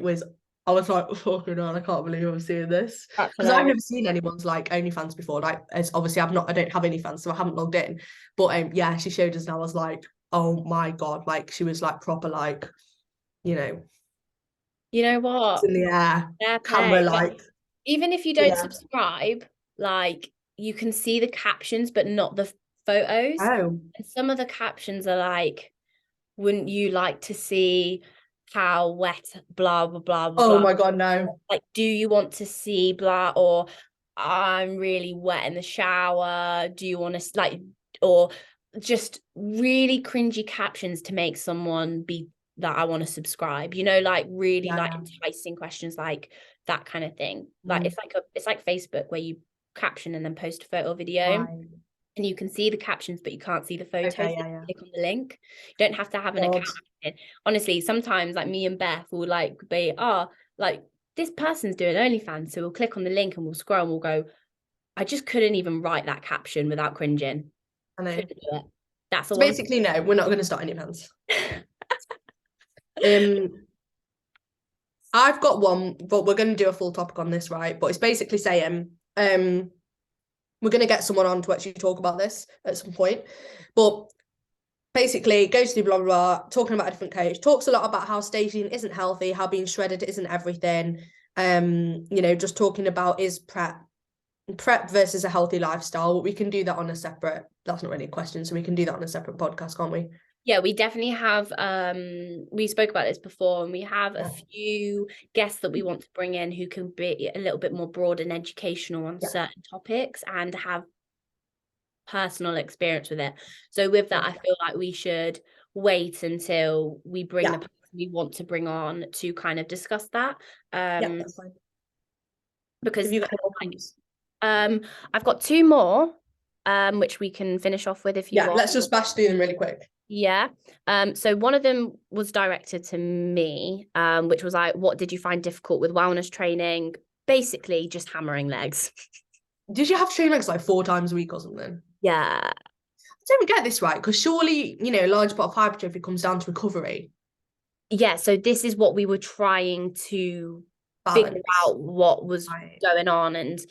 I was like, fucking hell, I can't believe I'm seeing this. Because I've never seen anyone's like OnlyFans before. Like, it's obviously I don't have OnlyFans, so I haven't logged in. But yeah, she showed us and I was like, oh my God, like she was like proper like, you know what? In the air, camera like. Even if you don't subscribe, like you can see the captions but not the photos. Oh. And some of the captions are like, wouldn't you like to see how wet blah blah blah blah. Oh my God, no. Like, do you want to see blah, or I'm really wet in the shower, do you want to like, or just really cringy captions to make someone be that I want to subscribe, you know, like really like enticing questions, like that kind of thing. Like it's like Facebook where you caption and then post a photo or video. Right. And you can see the captions, but you can't see the photos. Okay, So yeah. click on the link. You don't have to have an account. Honestly, sometimes like me and Beth will like be, like this person's doing OnlyFans. So we'll click on the link and we'll scroll and we'll go, I just couldn't even write that caption without cringing. I know. Couldn't do it. That's the So one. basically, no, we're not going to start OnlyFans. I've got one, but we're going to do a full topic on this, right? But it's basically saying, we're going to get someone on to actually talk about this at some point. But basically, goes through blah, blah, blah, talking about a different coach, talks a lot about how staging isn't healthy, how being shredded isn't everything. Just talking about is prep versus a healthy lifestyle. But we can do that on a separate, that's not really a question, so we can do that on a separate podcast, can't we? Yeah, we definitely have, we spoke about this before, and we have a few guests that we want to bring in who can be a little bit more broad and educational on certain topics and have personal experience with it. So with that, I feel like we should wait until we bring the person we want to bring on to kind of discuss that. That's fine. Because have you got I've got two more, which we can finish off with if you want. Let's just bash through them really quick. Yeah. So one of them was directed to me, which was like, what did you find difficult with wellness training? Basically, just hammering legs. Did you have to train legs like 4 times a week or something? Yeah. I don't get this right, because surely, a large part of hypertrophy comes down to recovery. Yeah, so this is what we were trying to figure out what was going on, and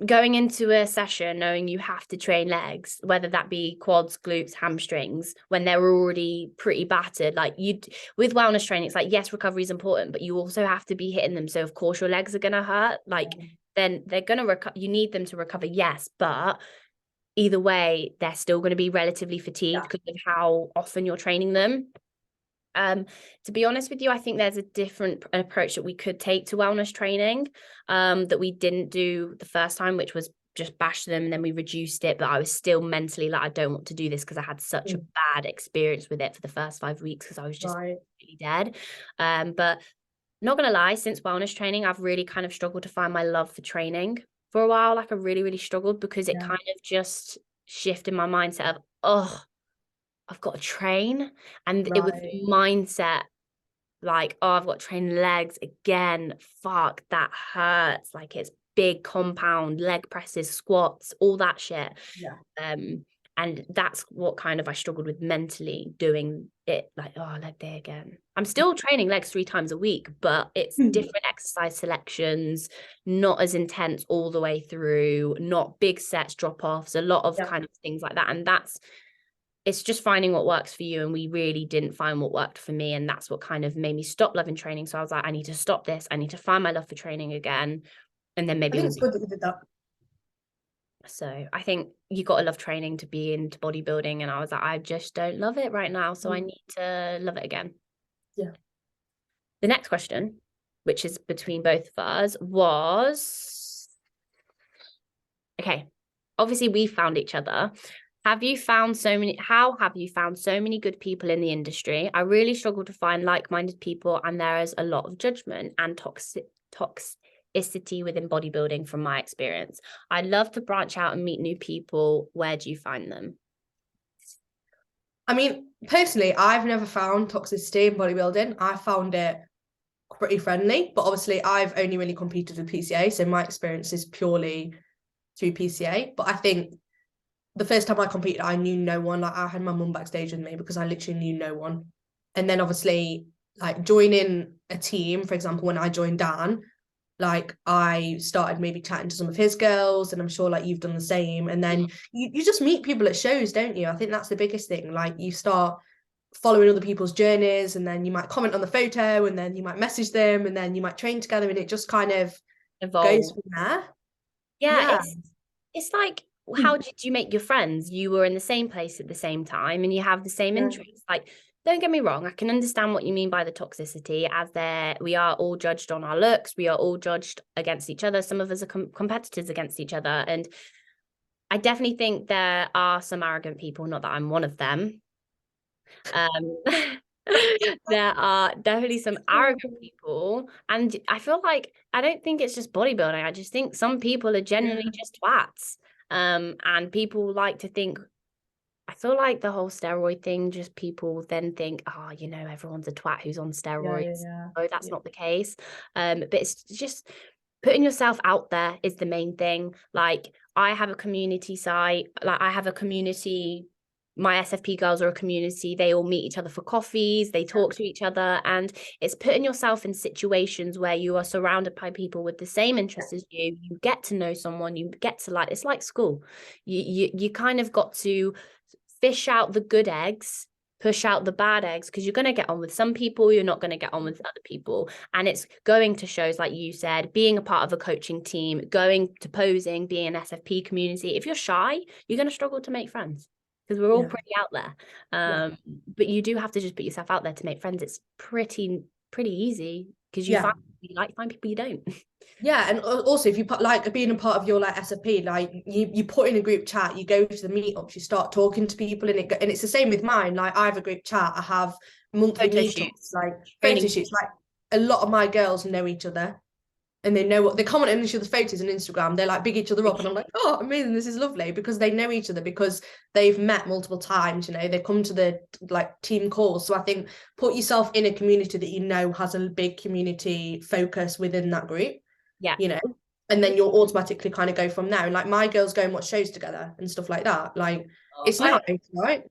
going into a session knowing you have to train legs, whether that be quads, glutes, hamstrings, when they're already pretty battered. Like with wellness training, it's like, yes, recovery is important, but you also have to be hitting them. So of course your legs are going to hurt. Like then they're going to recover. You need them to recover. Yes. But either way, they're still going to be relatively fatigued because of how often you're training them. To be honest with you, I think there's a different approach that we could take to wellness training, that we didn't do the first time, which was just bash them, and then we reduced it. But I was still mentally like, I don't want to do this because I had such a bad experience with it for the first 5 weeks because I was just really dead. But not gonna lie, since wellness training, I've really kind of struggled to find my love for training for a while. Like I really, really struggled because it kind of just shifted my mindset of, I've got to train. And it was the mindset like, I've got to train legs again. Fuck, that hurts. Like it's big compound, leg presses, squats, all that shit. And that's what kind of I struggled with mentally doing it, like, leg day again. I'm still training legs 3 times a week, but it's different exercise selections, not as intense all the way through, not big sets, drop-offs, a lot of kind of things like that. And it's just finding what works for you. And we really didn't find what worked for me. And that's what kind of made me stop loving training. So I was like, I need to stop this. I need to find my love for training again. And then maybe I think it's good that you did that. So I think you got to love training to be into bodybuilding. And I was like, I just don't love it right now. So I need to love it again. Yeah. The next question, which is between both of us, was, okay, obviously we found each other. How have you found so many good people in the industry? I really struggle to find like-minded people, and there is a lot of judgment and toxicity within bodybuilding from my experience. I'd love to branch out and meet new people. Where do you find them? I mean, personally, I've never found toxicity in bodybuilding. I found it pretty friendly, but obviously I've only really competed with PCA, so my experience is purely through PCA. But I think the first time I competed, I knew no one. Like I had my mum backstage with me because I literally knew no one. And then obviously, like joining a team, for example, when I joined Dan, like I started maybe chatting to some of his girls, and I'm sure like you've done the same. And then you just meet people at shows, don't you? I think that's the biggest thing. Like you start following other people's journeys, and then you might comment on the photo, and then you might message them, and then you might train together, and it just kind of goes from there. Yeah. It's like, how did you make your friends? You were in the same place at the same time and you have the same interests. Like, don't get me wrong, I can understand what you mean by the toxicity, as we are all judged on our looks, we are all judged against each other. Some of us are competitors against each other. And I definitely think there are some arrogant people, not that I'm one of them. There are definitely some arrogant people, and I feel like I don't think it's just bodybuilding. I just think some people are genuinely just twats. And people like to think. I feel like the whole steroid thing, just people then think, oh, you know, everyone's a twat who's on steroids. Oh, that's not the case. But it's just putting yourself out there is the main thing. Like, I have a community site, like I have a community. My SFP girls are a community. They all meet each other for coffees. They talk to each other, and it's putting yourself in situations where you are surrounded by people with the same interests as you. You get to know someone. You get to like. It's like school. You kind of got to fish out the good eggs, push out the bad eggs, because you're going to get on with some people, you're not going to get on with other people. And it's going to shows, like you said, being a part of a coaching team, going to posing, being an SFP community. If you're shy, you're going to struggle to make friends, because we're all pretty out there. But you do have to just put yourself out there to make friends. It's pretty easy, because you find people you don't. Yeah, and also if you put like being a part of your like SFP, like you put in a group chat, you go to the meetups, you start talking to people, and it's the same with mine. Like I have a group chat, I have monthly meetups, like photo shoots. Like a lot of my girls know each other, and they know what they comment on each other's photos on Instagram. They like big each other up, and I'm like, oh, amazing, this is lovely, because they know each other, because they've met multiple times. You know, they come to the like team calls. So I think put yourself in a community that you know has a big community focus within that group. Yeah, you know, and then you'll automatically kind of go from there. And like my girls go and watch shows together and stuff like that. Like it's nice, right?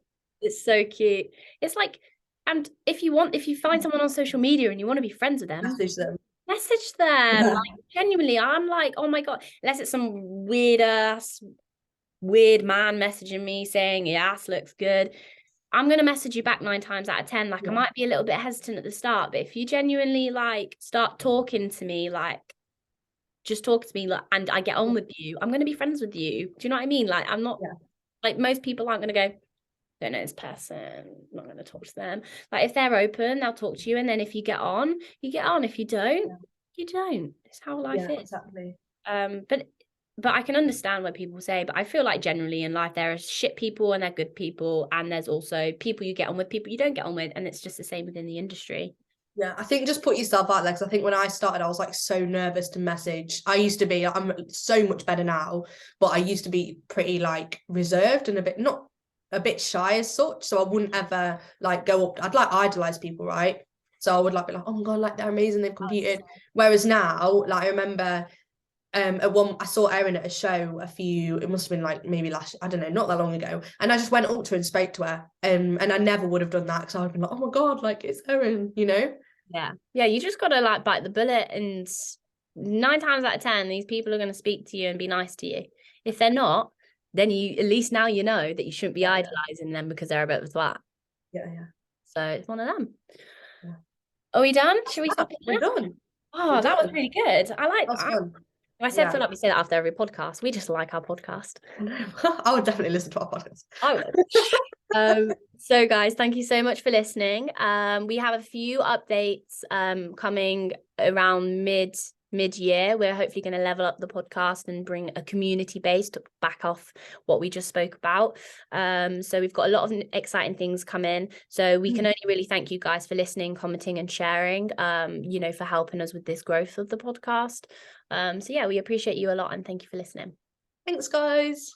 It's so cute. It's like, and if you find someone on social media and you want to be friends with them, Message them. Like genuinely, I'm like, oh my god, unless it's some weird man messaging me saying your ass looks good, I'm gonna message you back 9 times out of 10. Like I might be a little bit hesitant at the start, but if you genuinely like start talking to me, like just talk to me, like, and I get on with you, I'm gonna be friends with you. Do you know what I mean? Like I'm not like most people aren't gonna go, don't know this person, I'm not going to talk to them. Like if they're open, they'll talk to you, and then if you get on, you get on. If you don't, you don't. It's how life is. Exactly. But I can understand what people say, but I feel like generally in life there are shit people and they're good people, and there's also people you get on with, people you don't get on with, and it's just the same within the industry. Yeah, I think just put yourself out there, because I think when I started, I was like so nervous to message. I used to be, I'm so much better now, but I used to be pretty like reserved and not a bit shy as such. So I wouldn't ever like go up. I'd like idolize people, right? So I would like be like, oh my god, like they're amazing, they've competed. Whereas now, like I remember at one, I saw Erin at a show it must have been like maybe I don't know, not that long ago, and I just went up to her and spoke to her, and I never would have done that, because I would have been like, oh my god, like it's Erin, you know. Yeah, you just gotta like bite the bullet, and 9 times out of 10 these people are going to speak to you and be nice to you. If they're not, then you at least now you know that you shouldn't be idolizing them because they're a bit of a twat. So it's one of them. Are we done? Should we stop? We're done. Oh, that was really good. I like that. Fun. I feel like we say that after every podcast. We just like our podcast. I would definitely listen to our podcast. I would. So guys, thank you so much for listening. We have a few updates coming around mid-year. We're hopefully going to level up the podcast and bring a community base to back off what we just spoke about. So we've got a lot of exciting things coming. So we can only really thank you guys for listening, commenting and sharing, you know, for helping us with this growth of the podcast. So yeah, we appreciate you a lot, and thank you for listening. Thanks, guys.